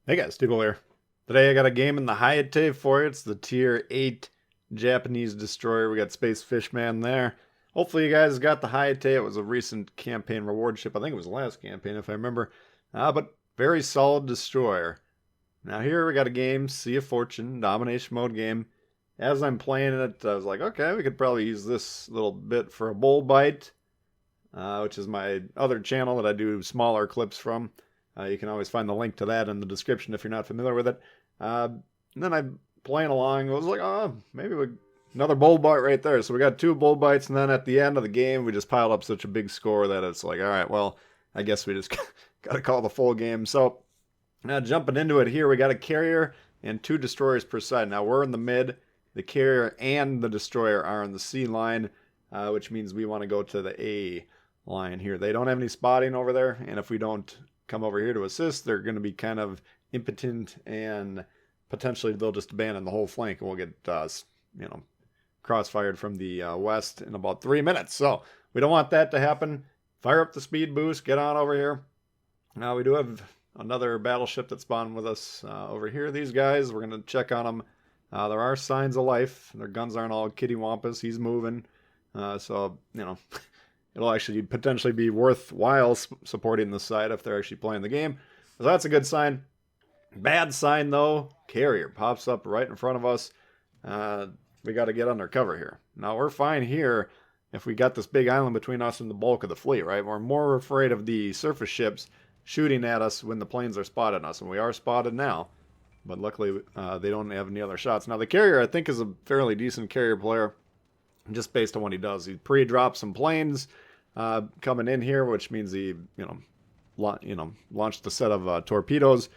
Hey guys, Tbull here. Today I got a game in the Hayate for you. It's the tier 8 Japanese destroyer. We got Space Fishman there. Hopefully you guys got the Hayate. It was a recent campaign reward ship. I think it was the last campaign if I remember. But very solid destroyer. Now here we got a game, Sea of Fortune, domination mode game. As I'm playing it, I was like, okay, we could probably use this little bit for a bull bite, which is my other channel that I do smaller clips from. You can always find the link to that in the description if you're not familiar with it. And then I'm playing along. I was like, oh, maybe another bull bite right there. So we got 2 bull bites, and then at the end of the game, we just piled up such a big score that it's like, all right, well, I guess we just got to call the full game. So now jumping into it here, we got a carrier and 2 destroyers per side. Now we're in the mid. The carrier and the destroyer are on the C line, which means we want to go to the A line here. They don't have any spotting over there, and if we don't come over here to assist, they're going to be kind of impotent, and potentially they'll just abandon the whole flank, and we'll get crossfired from the west in about 3 minutes. So we don't want that to happen. Fire up the speed boost, get on over here. Now we do have another battleship that spawned with us over here. These guys, we're going to check on them. There are signs of life. Their guns aren't all kittywampus. He's moving. So, it'll actually potentially be worthwhile supporting the side if they're actually playing the game. So that's a good sign. Bad sign, though. Carrier pops up right in front of us. We got to get under cover here. Now, we're fine here if we got this big island between us and the bulk of the fleet, right? We're more afraid of the surface ships shooting at us when the planes are spotting us, and we are spotted now. But luckily, they don't have any other shots. Now, the carrier, I think, is a fairly decent carrier player, just based on what he does. He pre-drops some planes coming in here, which means he, launched a set of torpedoes,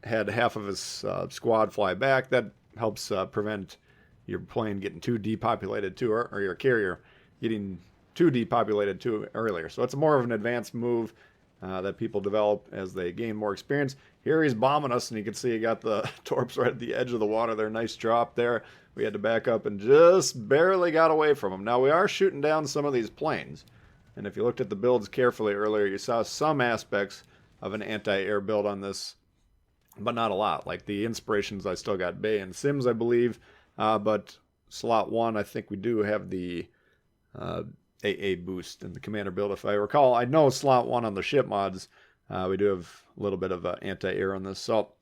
had half of his squad fly back. That helps prevent your plane getting too depopulated too, or your carrier getting too depopulated too earlier. So it's more of an advanced move that people develop as they gain more experience. Here he's bombing us, and you can see he got the torps right at the edge of the water there. Nice drop there. We had to back up and just barely got away from him. Now we are shooting down some of these planes. And if you looked at the builds carefully earlier, you saw some aspects of an anti-air build on this, but not a lot. Like the inspirations, I still got Bay and Sims, I believe. But slot 1, I think we do have the AA boost in the commander build, if I recall. I know slot 1 on the ship mods, we do have a little bit of anti-air on this. So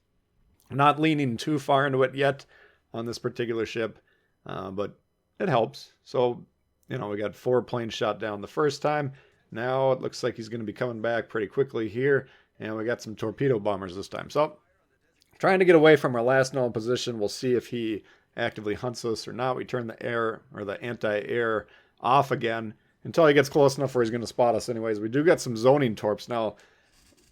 I'm not leaning too far into it yet on this particular ship, but it helps. So, we got 4 planes shot down the first time. Now it looks like he's going to be coming back pretty quickly here, and we got some torpedo bombers this time. So, trying to get away from our last known position. We'll see if he actively hunts us or not. We turn the air, or the anti-air, off again until he gets close enough where he's going to spot us anyways. We do got some zoning torps. Now,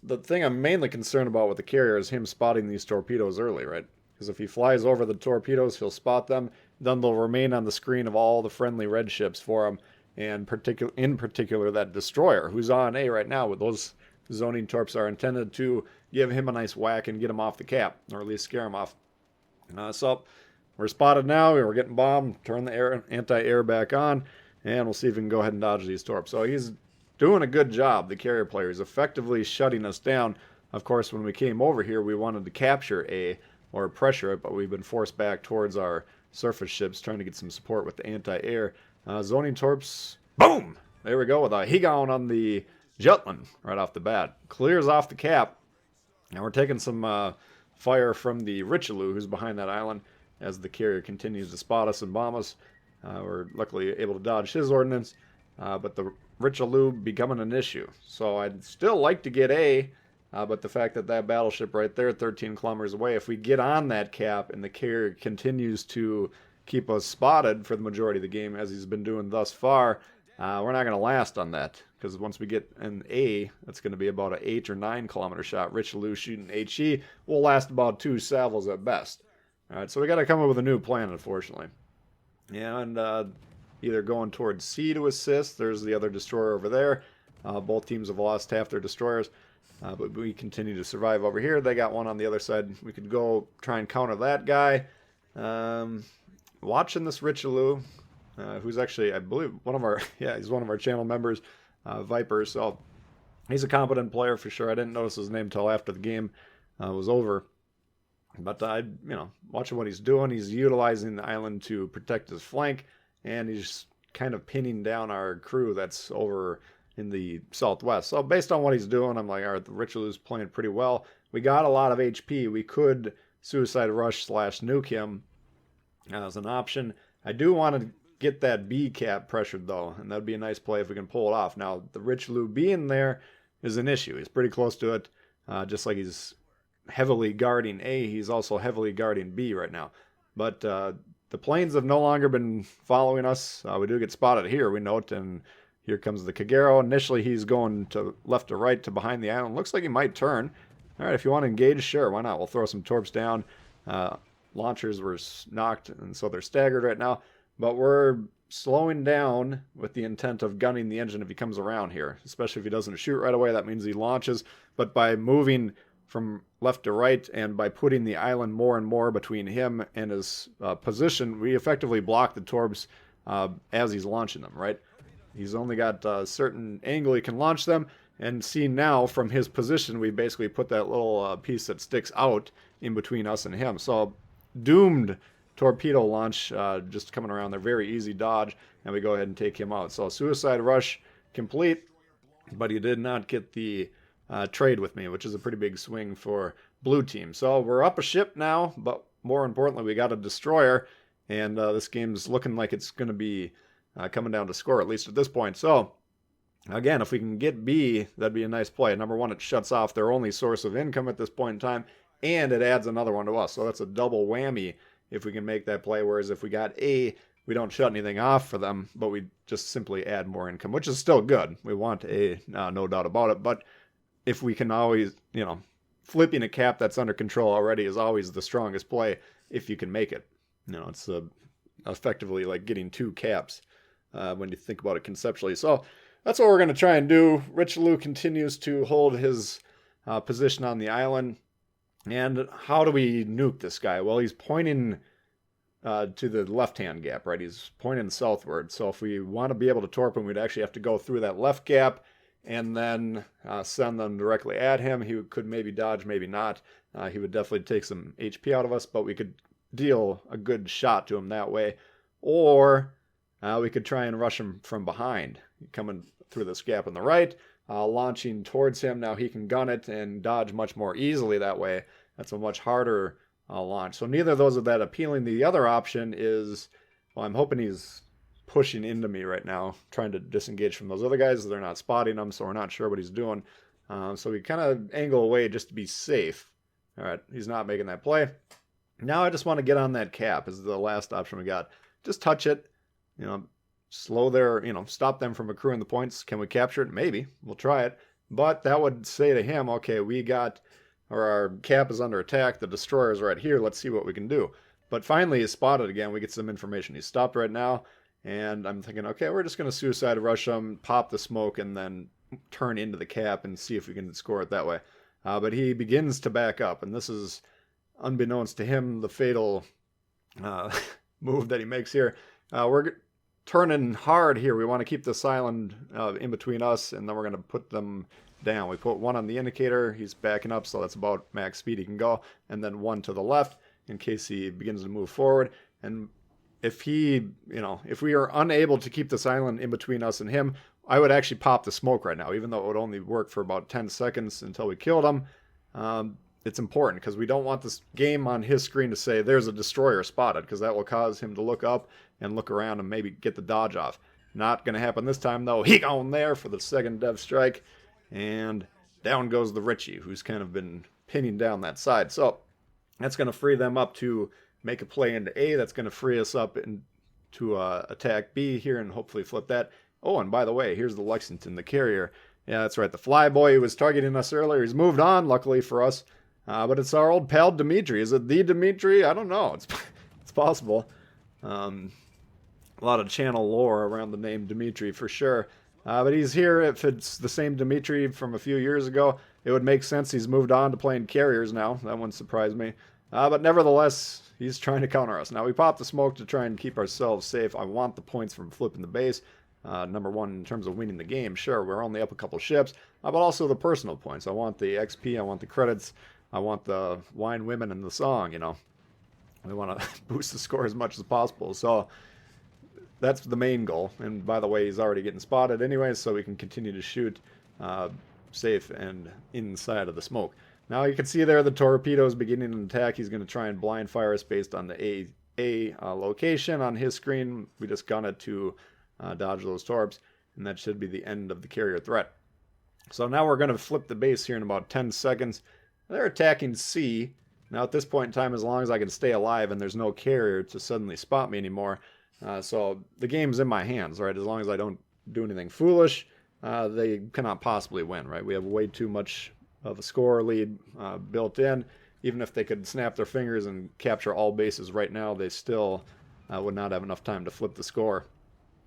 the thing I'm mainly concerned about with the carrier is him spotting these torpedoes early, right? Because if he flies over the torpedoes, he'll spot them. Then they'll remain on the screen of all the friendly red ships for him. And in particular, that destroyer, who's on A right now with those zoning torps, are intended to give him a nice whack and get him off the cap, or at least scare him off. So we're spotted now. We're getting bombed. Turn the anti-air back on, and we'll see if we can go ahead and dodge these torps. So he's doing a good job, the carrier player. He's effectively shutting us down. Of course, when we came over here, we wanted to capture A, or pressure it, but we've been forced back towards our surface ships, trying to get some support with the anti-air. Zoning torps, boom! There we go, with a Higaon on the Jutland right off the bat. Clears off the cap. Now we're taking some fire from the Richelieu, who's behind that island, as the carrier continues to spot us and bomb us. We're luckily able to dodge his ordnance, but the Richelieu becoming an issue. So I'd still like to get A, but the fact that that battleship right there, 13 kilometers away, if we get on that cap and the carrier continues to keep us spotted for the majority of the game, as he's been doing thus far, we're not going to last on that. Because once we get an A, that's going to be about an 8 or 9 kilometer shot. Richelieu shooting HE will last about 2 salvos at best. All right, so we got to come up with a new plan, unfortunately. Yeah, and either going towards C to assist. There's the other destroyer over there. Both teams have lost half their destroyers. But we continue to survive over here. They got one on the other side. We could go try and counter that guy. Watching this Richelieu, who's actually, I believe, he's one of our channel members, Viper. So he's a competent player for sure. I didn't notice his name until after the game was over. But watching what he's doing, he's utilizing the island to protect his flank, and he's kind of pinning down our crew that's over in the southwest. So based on what he's doing, I'm like, all right, the Richelieu's playing pretty well. We got a lot of HP. We could suicide rush / nuke him as an option. I do want to get that B cap pressured though, and that'd be a nice play if we can pull it off. Now the Richelieu being there is an issue. He's pretty close to it, just like he's heavily guarding A, he's also heavily guarding B right now. But the planes have no longer been following us. We do get spotted here, we note, and here comes the Kagero. Initially, he's going to left to right to behind the island. Looks like he might turn. All right, if you want to engage, sure, why not? We'll throw some torps down. Launchers were knocked, and so they're staggered right now. But we're slowing down with the intent of gunning the engine if he comes around here, especially if he doesn't shoot right away. That means he launches. But by moving from left to right and by putting the island more and more between him and his position, we effectively block the torps as he's launching them, right? He's only got a certain angle he can launch them, and see now from his position, we basically put that little piece that sticks out in between us and him. So doomed torpedo launch just coming around there, very easy dodge, and we go ahead and take him out. So suicide rush complete, but he did not get the trade with me, which is a pretty big swing for blue team. So we're up a ship now, but more importantly, we got a destroyer, and this game's looking like it's going to be coming down to score, at least at this point. So again, if we can get B, that'd be a nice play. Number one, it shuts off their only source of income at this point in time, and it adds another one to us. So that's a double whammy if we can make that play. Whereas if we got A, we don't shut anything off for them, but we just simply add more income, which is still good. We want A, no doubt about it. But if we can always, flipping a cap that's under control already is always the strongest play if you can make it. It's effectively like getting two caps when you think about it conceptually. So that's what we're going to try and do. Richelieu continues to hold his position on the island. And how do we nuke this guy? Well, he's pointing to the left-hand gap, right? He's pointing southward. So if we want to be able to torp him, we'd actually have to go through that left gap and then send them directly at him. He could maybe dodge, maybe not. He would definitely take some HP out of us, but we could deal a good shot to him that way. Or we could try and rush him from behind, coming through this gap on the right, launching towards him. Now he can gun it and dodge much more easily that way. That's a much harder launch. So neither of those are that appealing. The other option is, well, I'm hoping he's pushing into me right now, trying to disengage from those other guys. They're not spotting him, so we're not sure what he's doing. So we kind of angle away just to be safe. All right, he's not making that play. Now I just want to get on that cap is the last option we got. Just touch it, slow their, stop them from accruing the points. Can we capture it? Maybe. We'll try it. But that would say to him, okay, our cap is under attack. The destroyer is right here. Let's see what we can do. But finally he's spotted again. We get some information. He's stopped right now. And I'm thinking, okay, we're just going to suicide rush him, pop the smoke, and then turn into the cap and see if we can score it that way. But he begins to back up, and this is, unbeknownst to him, the fatal move that he makes here. We're turning hard here. We want to keep this island in between us, and then we're going to put them down. We put one on the indicator. He's backing up, so that's about max speed he can go, and then one to the left in case he begins to move forward. And if we are unable to keep this island in between us and him, I would actually pop the smoke right now, even though it would only work for about 10 seconds until we killed him. It's important because we don't want this game on his screen to say there's a destroyer spotted, because that will cause him to look up and look around and maybe get the dodge off. Not going to happen this time, though. He gone there for the second dev strike, and down goes the Richie, who's kind of been pinning down that side. So that's going to free them up to make a play into A. That's going to free us up to attack B here and hopefully flip that. Oh, and by the way, here's the Lexington, the carrier. Yeah, that's right. The flyboy who was targeting us earlier, he's moved on, luckily for us. But it's our old pal Dimitri. Is it the Dimitri? I don't know. It's possible. A lot of channel lore around the name Dimitri for sure. But he's here. If it's the same Dimitri from a few years ago, it would make sense. He's moved on to playing carriers now. That wouldn't surprise me. But nevertheless, he's trying to counter us. Now, we popped the smoke to try and keep ourselves safe. I want the points from flipping the base. Number one, in terms of winning the game. Sure, we're only up a couple ships. But also the personal points. I want the XP. I want the credits. I want the wine women in the song, you know. We want to boost the score as much as possible. So that's the main goal. And by the way, he's already getting spotted anyway, so we can continue to shoot safe and inside of the smoke. Now you can see there the torpedoes beginning an attack. He's going to try and blind fire us based on the A location on his screen. We just gun it to dodge those torps, and that should be the end of the carrier threat. So now we're going to flip the base here in about 10 seconds. They're attacking C. Now at this point in time, as long as I can stay alive and there's no carrier to suddenly spot me anymore, so the game's in my hands, right? As long as I don't do anything foolish, they cannot possibly win, right? We have way too much of a score lead built in. Even if they could snap their fingers and capture all bases right now, they still would not have enough time to flip the score.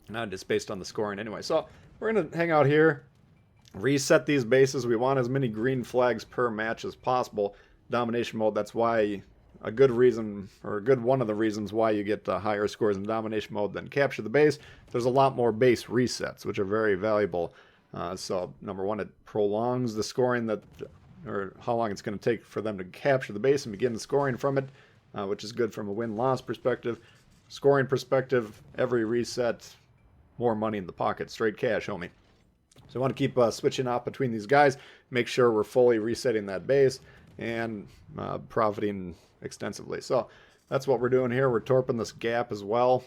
Not just based on the scoring anyway. So we're going to hang out here, reset these bases. We want as many green flags per match as possible. Domination mode, that's why a good reason, or a good one of the reasons why you get higher scores in domination mode than capture the base. There's a lot more base resets, which are very valuable. So number one, it prolongs the scoring that, or how long it's going to take for them to capture the base and begin the scoring from it, which is good from a win-loss perspective. Scoring perspective, every reset, more money in the pocket, straight cash, homie. So I want to keep switching off between these guys, make sure we're fully resetting that base and profiting extensively. So that's what we're doing here. We're torping this gap as well.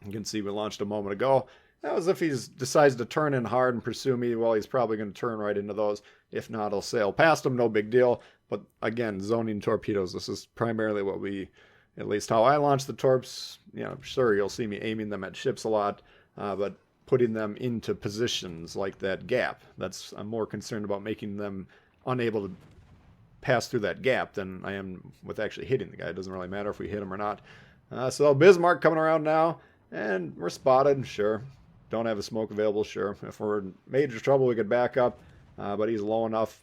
You can see we launched a moment ago. That was if he decides to turn in hard and pursue me. Well, he's probably going to turn right into those. If not, I'll sail past him. No big deal. But again, zoning torpedoes. This is primarily what we, at least how I launch the torps. You know, sure, you'll see me aiming them at ships a lot, but putting them into positions like that gap. I'm more concerned about making them unable to pass through that gap than I am with actually hitting the guy. It doesn't really matter if we hit him or not. So Bismarck coming around now, and we're spotted, sure. Don't have a smoke available, sure. If we're in major trouble, we could back up, but he's low enough.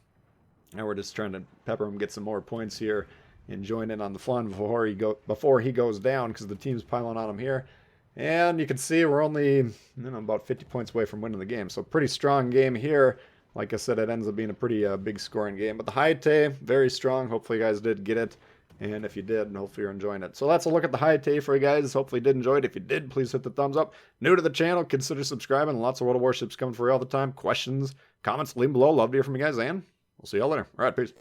And we're just trying to pepper him, get some more points here, and join in on the fun before he goes down, because the team's piling on him here. And you can see we're only about 50 points away from winning the game. So pretty strong game here. Like I said, it ends up being a pretty big scoring game. But the Hayate, very strong. Hopefully you guys did get it. And if you did, hopefully you're enjoying it. So that's a look at the Hayate for you guys. Hopefully you did enjoy it. If you did, please hit the thumbs up. New to the channel, consider subscribing. Lots of World of Warships coming for you all the time. Questions, comments, leave them below. Love to hear from you guys. And we'll see y'all later. All right, peace.